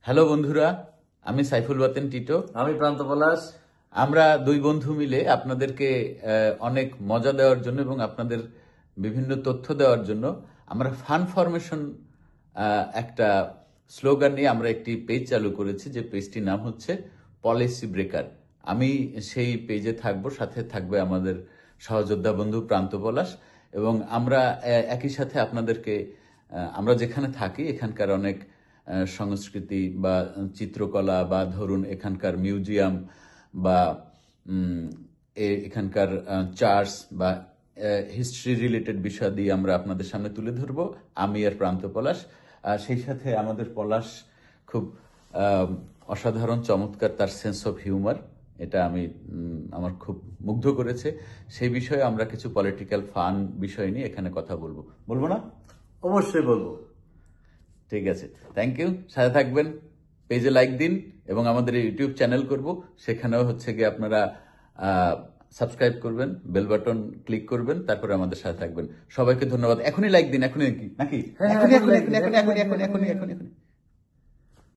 Hello বন্ধুরা, আমি Saiful Baten Tito. আমি প্রান্ত পলাশ। আমরা দুই বন্ধু মিলে আপনাদেরকে অনেক মজা দেওয়ার জন্য এবং আপনাদের বিভিন্ন তথ্য দেওয়ার জন্য আমরা ফান ফরমেশন একটা স্লোগান নিয়ে আমরা একটি পেজ চালু করেছি, যে পেজটির নাম হচ্ছে পলিসি ব্রেকার। আমি সেই পেজে থাকবো, সাথে থাকবে আমাদের সহযোদ্ধা বন্ধু প্রান্ত পলাশ, এবং আমরা একই সাথে আপনাদেরকে আমরা যেখানে থাকি এখানকার অনেক সংস্কৃতি বা চিত্রকলা বা ধরুন এখানকার মিউজিয়াম বা এখানকার চার্চ বা হিস্ট্রি রিলেটেড বিষয় দিয়ে আমরা আপনাদের সামনে তুলে ধরবো, আমি আর প্রান্ত পলাশ। সেই সাথে আমাদের পলাশ খুব অসাধারণ চমৎকার, তার সেন্স অফ হিউমার, এটা আমার খুব মুগ্ধ করেছে। সেই বিষয়ে আমরা কিছু পলিটিক্যাল ফান বিষয় নিয়ে এখানে কথা বলবো না? অবশ্যই বলবো। ঠিক আছে, থ্যাংক ইউ। সাথে থাকবেন, পেজে লাইক দিন এবং আমাদের ইউটিউব চ্যানেল করব, সেখানেও হচ্ছে গিয়ে আপনারা সাবস্ক্রাইব করবেন, বেল বাটন ক্লিক করবেন, তারপরে আমাদের সাথে থাকবেন। সবাইকে ধন্যবাদ। এখনই লাইক দিন, এখনই নাকি? হ্যাঁ, এখনই এখনই এখনই like দিন, এখনই এখনই এখনই, এখনই এখনই এখনই এখনই